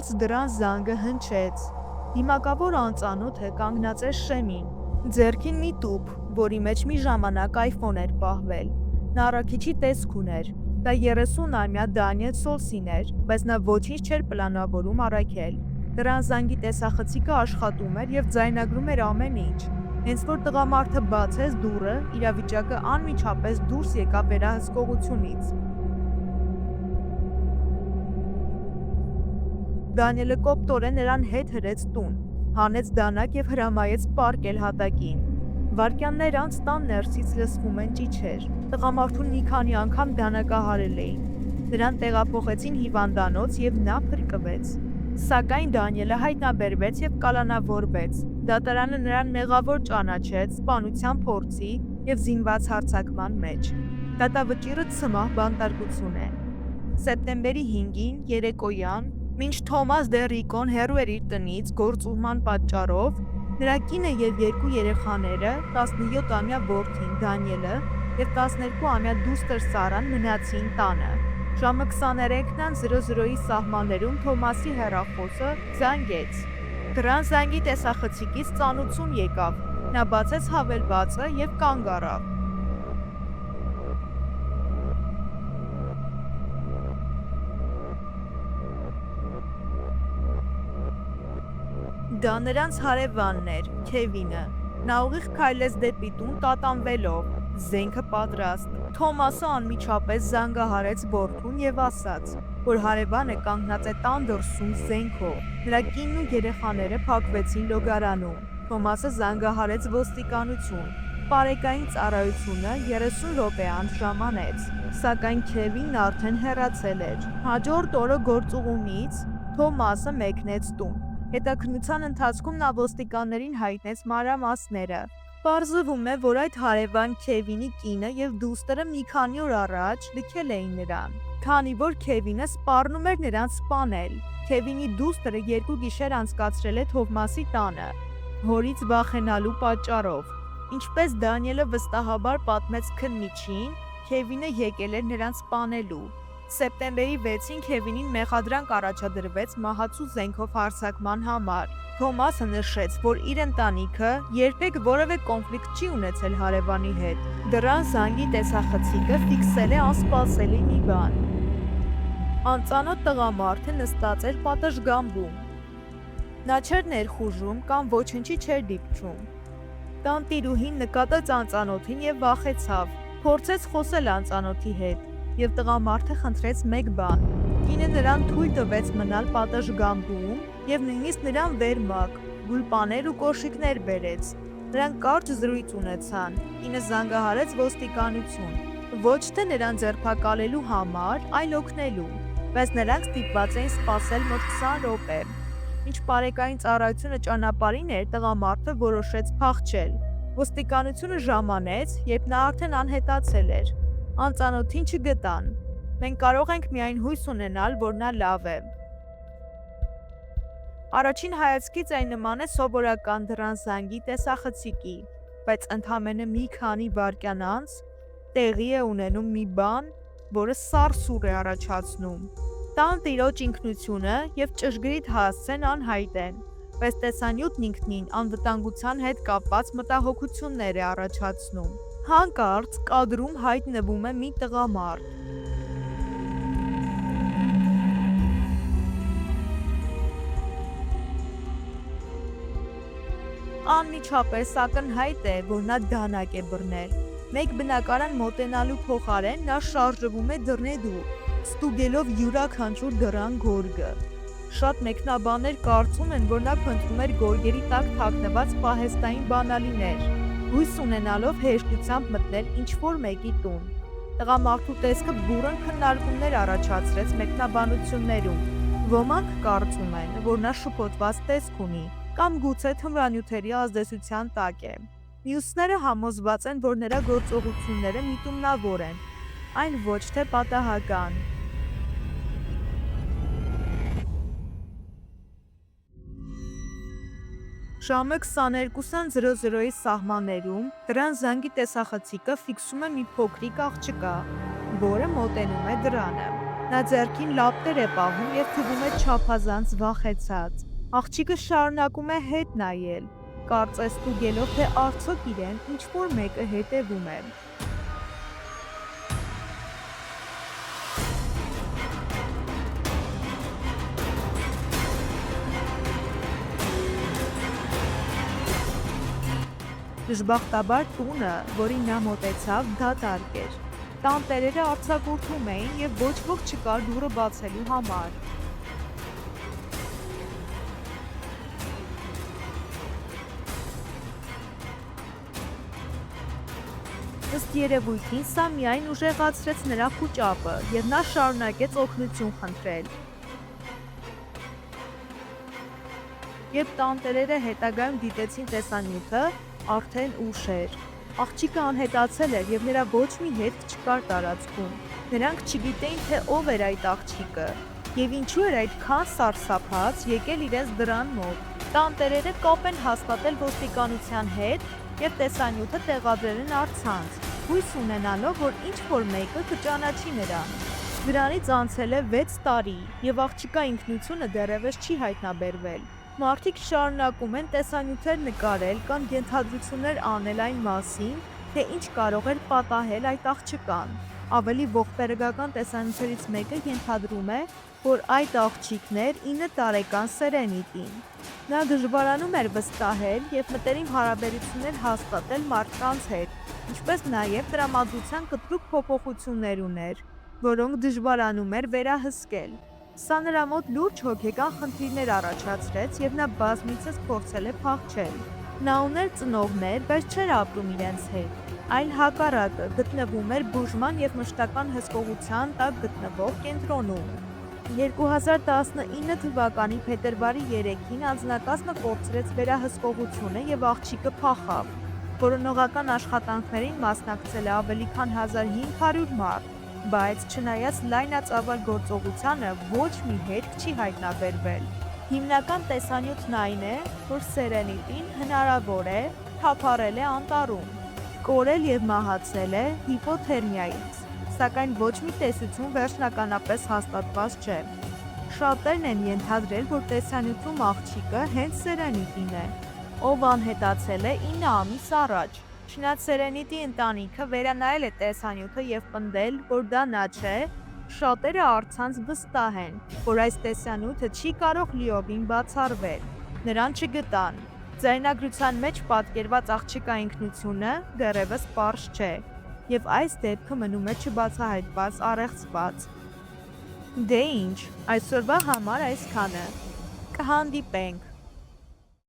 Հանկարծ դրան զանգը հնչեց։ Դիմակավոր անծանոթը կանգնած էր շեմին, ձեռքին մի տուփ, որի մեջ մի ժամանակ iPhone էր պահվել։ Նա առաքիչի տեսք ուներ։ Դա 30-ամյա Դանիել Սոլսին էր, բայց նա ոչինչ չէր պլանավորում առաքել։ Դրան զանգի տեսախցիկը աշխատում էր եւ ձայնագրում էր ամեն ինչ։ Հենց որ տղամարդը բացեց դուռը, իրավիճակը անմիջապես դուրս եկավ վերահսկողությունից։ Դանիելը կոպտորեն նրան հետ հրեց տուն, հանեց դանակ եւ հրամայեց պառկել հատակին։ Վայրկյաններ անց տան ներսից լսվում են ճիչեր։ Տղամարդուն մի քանի անգամ դանակահարել էին։ Նրան տեղափոխեցին հիվանդանոց եւ նա փրկվեց։ Սակայն Դանիելը հայտնաբերվեց եւ կալանավորվեց։ Դատարանը նրան մեղավոր ճանաչեց սպանության փորձի եւ զինված հարձակման մեջ։ Դատավճիռը ցմահ բանտարկություն է։ Սեպտեմբերի 5-ին երեկոյան, մինչ Թոմաս դե Ռիկոն հեռու էր իր տնից գործուղման պատճառով, նրա կինը եւ երկու երեխաները, 17-ամյա որդին Դանիելը եւ 12-ամյա դուստր Սարան մնացին տանը։ Ժամը 23:00-ի սահմաններում Թոմասի հեռախոսը զանգեց։ Դրան զանգի տեսախցիկից ծանուցում եկավ։ Նա բացեց հավելվածը եւ կանգ առավ։ Դա նրանց հարևանն էր, Քևինը։ Նա ուղիղ քայլեց դեպի տուն տատանվելով, զենքը պատրաստ։ Թոմասը անմիջապես զանգահարեց որդուն եւ ասաց, որ հարևանը կանգնած է տան դրսում զենքով։ Նրա կինն ու երեխաները փակվեցին լոգարանում։ Թոմասը զանգահարեց ոստիկանություն։ Պարեկային ծառայությունը 30 րոպե անց ժամանեց, սակայն Քևինն արդեն հեռացել էր։ Հաջորդ օրը գործուղումից Թոմասը մեկնեց տուն։ Հետաքննության ընթացքում նա ոստիկաններին հայտնեց մանրամասները։ Պարզվում է, որ այդ հարևան Քևինի կինը եւ դուստրը մի քանի օր առաջ լքել էին նրան, քանի որ Քևինը սպառնում էր նրան սպանել։ Քևինի դուստրը 2 գիշեր անցկացրել է Թովմասի տանը, հորից վախենալու պատճառով։ Ինչպես Դանիելը վստահաբար պատմեց քննիչին, Քևինը եկել էր նրան սպանելու։ Սեպտեմբերի 6-ին Քևինին մեղադրանք առաջադրվեց մահացու զենքով հարձակման համար։ Թոմասը նշեց, որ իր ընտանիքը երբեք որևէ կոնֆլիկտ չի ունեցել հարևանի հետ։ Դրան զանգի տեսախցիկը ֆիքսել է անսպասելի մի բան։ Անծանոթ տղամարդը նստած էր պատշգամբում։ Նա չէր ներխուժում կամ ոչնչի չէր դիպչում։ Տանտիրուհին նկատեց անծանոթին եւ վախեցավ, փորձեց խոսել անծանոթի հետ, եւ տղամարդը խնդրեց մեկ բան։ Կինը նրան թույլ տվեց մնալ պատշգամբում եւ նույնիսկ նրան վերմակ, գուլպաներ ու կոշիկներ բերեց։ Նրանք կարճ զրույց ունեցան։ Կինը զանգահարեց ոստիկանություն, ոչ թե նրան ձերբակալելու համար, այլ օգնելու, բայց նրանք ստիպված էին սպասել մոտ 20 րոպե։ Ինչ պարեկային ծառայությունը ճանապարհին էր, տղամարդը որոշեց փախչել։ Ոստիկանությունը ժամանեց, երբ նա արդեն անհետացել էր։ Անծանոթին չգտան։ Մենք կարող ենք միայն հույս ունենալ, որ նա լավ է։ Առաջին հայացքից այն նման է սովորական դռան զանգի տեսախցիկի, բայց ընդամենը մի քանի վայրկյան անց տեղի է ունենում մի բան, որը սարսուռ է առաջացնում։ Տանտիրոջ ինքնությունը եւ ճշգրիտ հասցեն անհայտ են, բայց տեսանյութն ինքնին անվտանգության հետ կապված մտահոգություններ է առաջացնում։ Հանկարծ կադրում հայտնվում է մի տղամարդ։ Անմիջապես ակնհայտ է, որ նա դանակ է բռնել։ Մեկ բնակարան մոտենալու փոխարեն նա շարժվում է դռնեդուր, ստուգելով յուրաքանչյուր դռան գորգը։ Շատ մեկնաբաններ կարծում են, որ նա փնտրում էր գորգերի տակ թաքնված պահեստային բանալիներ, հույս ունենալով հեշտությամբ մտնել ինչ-որ մեկի տուն։ Տղամարդու տեսքը բուռն քննարկումներ առաջացրեց մեկնաբանություններում։ Ոմանք կարծում են, որ նա շփոթված տեսք ունի, կամ գուցե թմրանյութերի ազդեցության տակ է։ Մյուսները համոզված են, որ նրա գործողությունները միտումնավոր են, այն ոչ թե պատահական։ Ժամը 22:00-ի սահմաններում դրան զանգի տեսախցիկը ֆիքսում է մի փոքրիկ աղջկա, որը մոտենում է դռանը։ Նա ձեռքին լապտեր է պահում և թվում է չափազանց վախեցած։ Աղջիկը շարունակում է հետ նայել, կարծես ստուգելով, թե արդյոք իրեն ինչ-որ մեկը հետևում է։ Դժբախտաբար տունը, որին նա մոտեցավ, դատարկ էր։ Տանտերերը արձակուրդում էին և ոչ ոք չկար դուռը բացելու համար։ Ըստ երևույթին սա միայն ուժեղացրեց նրա խուճապը, և նա շարունակեց օգնություն խնդրել։ Երբ տանտերերը հետագայում դիտեցին տեսանյութը, արդեն ուշ էր։ Աղջիկը անհետացել էր և նրա ոչ մի հետք չկար տարածքում։ Նրանք չգիտեին, թե ով էր այդ աղջիկը և ինչու էր այդքան սարսափած եկել իրենց դռան մոտ։ Տանտերերը կապ են հաստատել ոստիկանության հետ և տեսանյութը տեղադրել են առցանց, հույս ունենալով, որ ինչ-որ մեկը կճանաչի նրան։ Դրանից անցել է 6 տարի, և աղջկա ինքնությունը դեռևս չի հայտնաբերվել։ Մարդիկ շարունակում են տեսանյութեր նկարել կամ ենթադրություններ անել այն մասին, թե ինչ կարող էր պատահել այդ աղջկան։ Ավելի ողբերգական տեսանյութերից մեկը ենթադրում է, որ այդ աղջիկն էր 9 տարեկան Սերենիտին։ Նա դժվարանում էր վստահել և մտերիմ հարաբերություններ հաստատել մարդկանց հետ, ինչպես նաև տրամադրության կտրուկ փոփոխություններ ուներ, որոնք դժվարանում էր վերահսկել։ Սա նրա մոտ լուրջ հոգեկան խնդիրներ առաջացրեց և նա բազմիցս փորձել է փախչել։ Նա ուներ ծնողներ, բայց չէր ապրում իրենց հետ, այլ հակառակը գտնվում էր բուժման և մշտական հսկողության տակ գտնվող կենտրոնում։ 2019 թվականի փետրվարի 3-ին անձնակազմը կորցրեց վերահսկողությունը և աղջիկը փախավ։ Որոնողական աշխատանքներին մասնակցել է ավելի քան 1500 մարդ, բայց չնայած լայնածավալ գործողությանը ոչ մի հետք չի հայտնաբերվել։ Հիմնական տեսանյութն այն է, որ Սերենիտին հնարավոր է թափառել է անտառում, կորել և մահացել է հիպոթերմիայից, սակայն ոչ մի տեսություն վերջնականապես հաստատված չէ։ Շատերն են ենթադրել, որ տեսանյութում աղջիկը հենց Սերենիտին է, ով անհետացել է 9 ամիս առաջ։ Չնայած Սերենիտի ընտանիքը վերանայել է տեսանյութը և պնդել, որ դա նա չէ, շատերը առցանց վստահ են, որ այս տեսանյութը չի կարող լիովին բացառվել։ Նրան չգտան։ Ձայնագրության մեջ պատկերված աղջկա ինքնությունը դեռևս պարզ չէ, և այս դեպքը մնում է չբացահայտված առեղծված։ Դե ինչ, այսօրվա համար այսքանը։ Կհանդիպենք